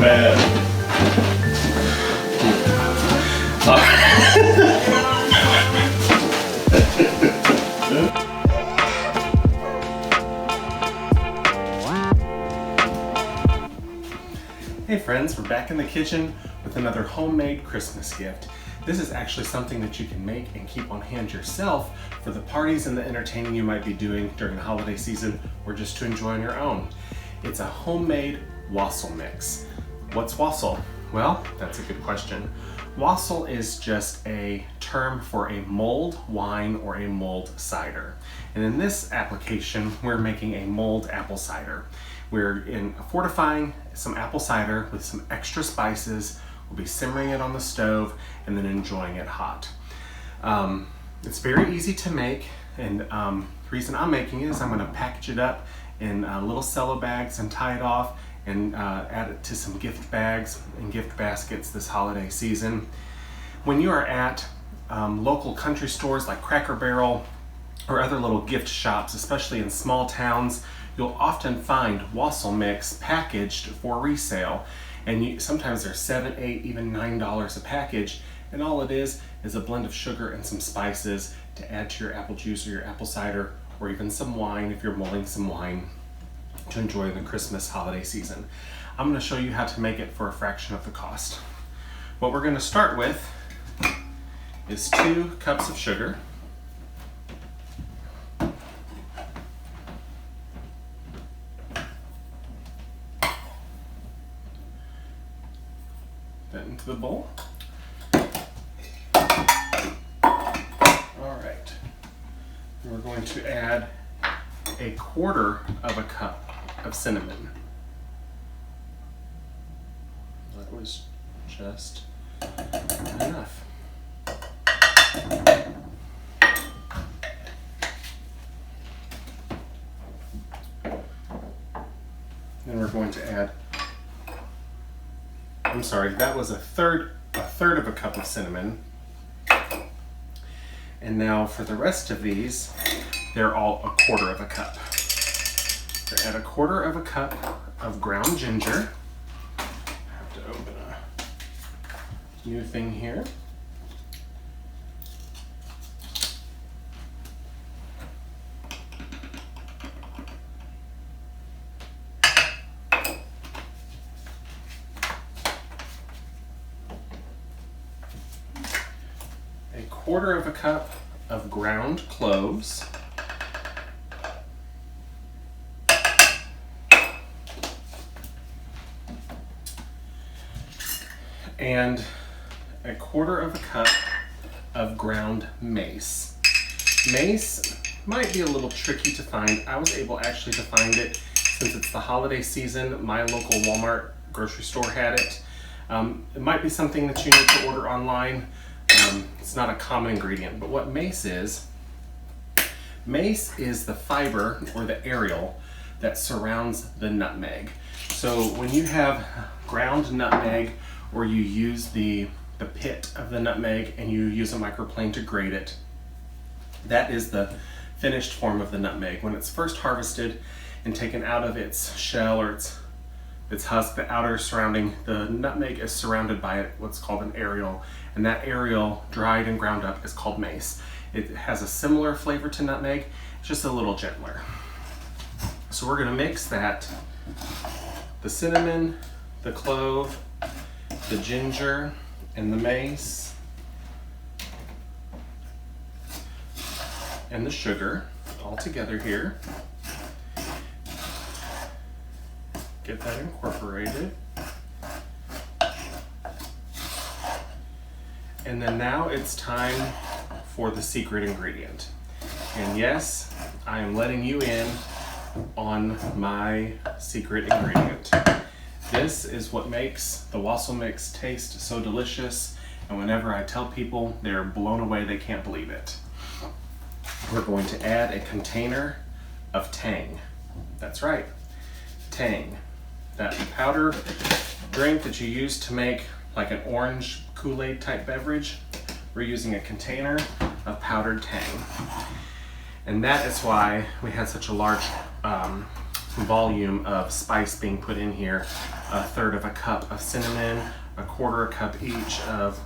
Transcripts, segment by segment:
bad. Hey friends, we're back in the kitchen with another homemade Christmas gift. This is actually something that you can make and keep on hand yourself for the parties and the entertaining you might be doing during the holiday season or just to enjoy on your own. It's a homemade wassail mix. What's wassail? Well, that's a good question. Wassail is just a term for a mulled wine or a mulled cider. And in this application, we're making a mulled apple cider. We're fortifying some apple cider with some extra spices. We'll be simmering it on the stove and then enjoying it hot. It's very easy to make, and the reason I'm making it is I'm going to package it up in little cello bags and tie it off and add it to some gift bags and gift baskets this holiday season. When you are at local country stores like Cracker Barrel or other little gift shops, especially in small towns, you'll often find wassail mix packaged for resale. And sometimes they're $7, $8, even $9 a package. And all it is a blend of sugar and some spices to add to your apple juice or your apple cider, or even some wine if you're mulling some wine to enjoy the Christmas holiday season. I'm going to show you how to make it for a fraction of the cost. What we're going to start with is 2 cups of sugar. That into the bowl. All right. We're going to add 1/4 of a cup of cinnamon. That was just enough. Then we're going to add, I'm sorry, that was a third of a cup of cinnamon. And now for the rest of these, they're all 1/4 of a cup. So add 1/4 of a cup of ground ginger. I have to open a new thing here. A 1/4 of a cup of ground cloves. And 1/4 of a cup of ground mace. Mace might be a little tricky to find. I was able actually to find it since it's the holiday season. My local Walmart grocery store had it. It might be something that you need to order online. It's not a common ingredient, but what mace is the fiber or the aerial that surrounds the nutmeg. So when you have ground nutmeg, or you use the pit of the nutmeg and you use a microplane to grate it, that is the finished form of the nutmeg. When it's first harvested and taken out of its shell or its husk, the outer surrounding, the nutmeg is surrounded by what's called an aerial, and that aerial, dried and ground up, is called mace. It has a similar flavor to nutmeg, it's just a little gentler. So we're gonna mix that, the cinnamon, the clove, the ginger, and the mace, and the sugar all together here. Get that incorporated. And then now it's time for the secret ingredient. And yes, I am letting you in on my secret ingredient. This is what makes the wassail mix taste so delicious, and whenever I tell people, they're blown away, they can't believe it. We're going to add a container of Tang. That's right, Tang. That powder drink that you use to make like an orange Kool-Aid type beverage. We're using a container of powdered Tang. And that is why we had such a large volume of spice being put in here. 1/3 of a cup of cinnamon, 1/4 cup each of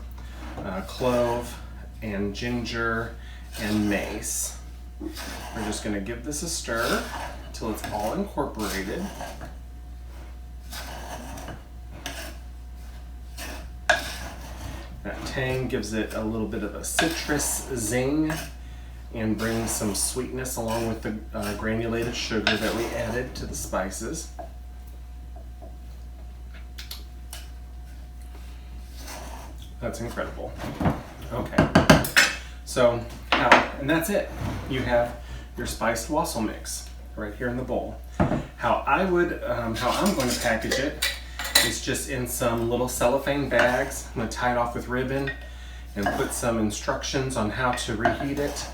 clove and ginger and mace. We're just going to give this a stir until it's all incorporated. That tang gives it a little bit of a citrus zing and brings some sweetness along with the granulated sugar that we added to the spices. That's incredible. Okay, so and that's it. You have your spiced wassail mix right here in the bowl. How I'm going to package it is just in some little cellophane bags. I'm going to tie it off with ribbon and put some instructions on how to reheat it.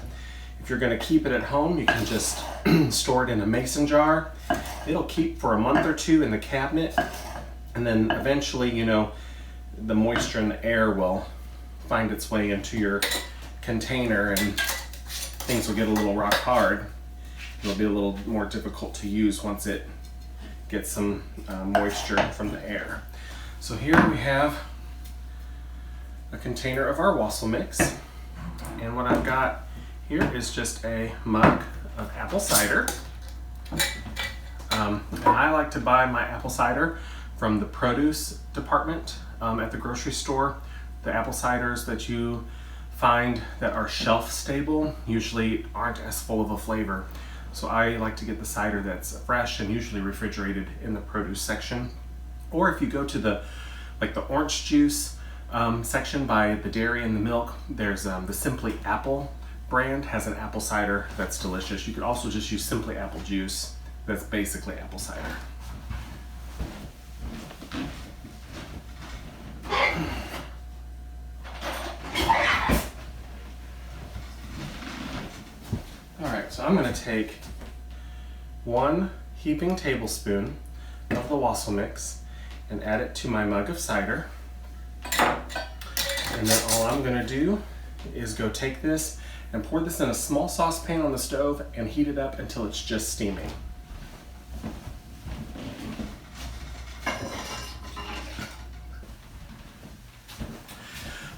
If you're going to keep it at home, you can just store it in a mason jar. It'll keep for a month or two in the cabinet, and then eventually, you know, the moisture and the air will find its way into your container and things will get a little rock hard. It'll be a little more difficult to use once it gets some moisture from the air. So here we have a container of our wassail mix, and what I've got here is just a mug of apple cider. And I like to buy my apple cider from the produce department at the grocery store. The apple ciders that you find that are shelf stable usually aren't as full of a flavor. So I like to get the cider that's fresh and usually refrigerated in the produce section. Or if you go to the orange juice section by the dairy and the milk, there's the Simply Apple brand has an apple cider that's delicious. You could also just use Simply Apple juice. That's basically apple cider. Alright, so I'm going to take 1 heaping tablespoon of the wassail mix and add it to my mug of cider. And then all I'm going to do is go take this and pour this in a small saucepan on the stove and heat it up until it's just steaming.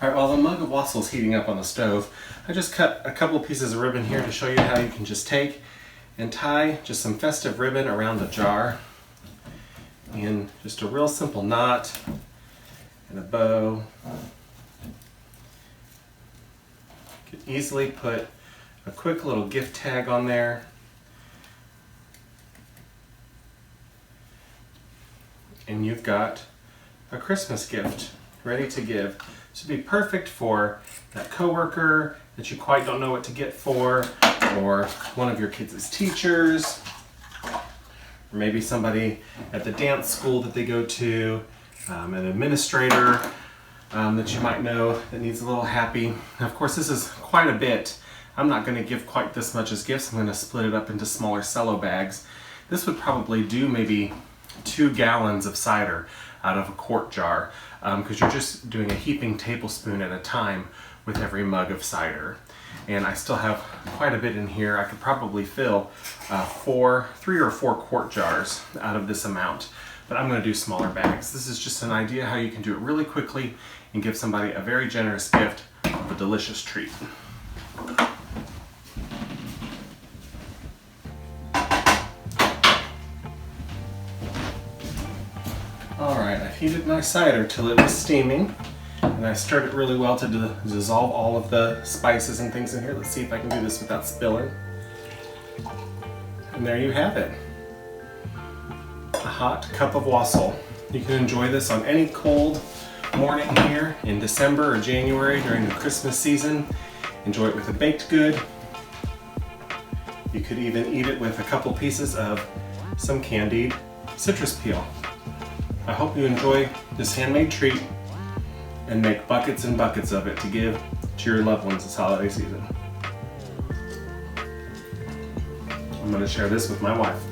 Alright, while the mug of wassail is heating up on the stove, I just cut a couple pieces of ribbon here to show you how you can just take and tie just some festive ribbon around the jar in just a real simple knot and a bow. You can easily put a quick little gift tag on there. And you've got a Christmas gift ready to give. This would be perfect for that coworker that you quite don't know what to get for, or one of your kids' teachers, or maybe somebody at the dance school that they go to, an administrator that you might know that needs a little happy. Now, of course, this is quite a bit. I'm not going to give quite this much as gifts. I'm going to split it up into smaller cello bags. This would probably do maybe 2 gallons of cider out of a quart jar, because you're just doing a heaping tablespoon at a time with every mug of cider. And I still have quite a bit in here. I could probably fill 3 or 4 quart jars out of this amount, but I'm going to do smaller bags. This is just an idea how you can do it really quickly and give somebody a very generous gift of a delicious treat. Alright, I've heated my cider till it was steaming, and I stirred it really well to dissolve all of the spices and things in here. Let's see if I can do this without spilling. And there you have it. A hot cup of wassail. You can enjoy this on any cold morning here in December or January during the Christmas season. Enjoy it with a baked good. You could even eat it with a couple pieces of some candied citrus peel. I hope you enjoy this handmade treat and make buckets and buckets of it to give to your loved ones this holiday season. I'm going to share this with my wife.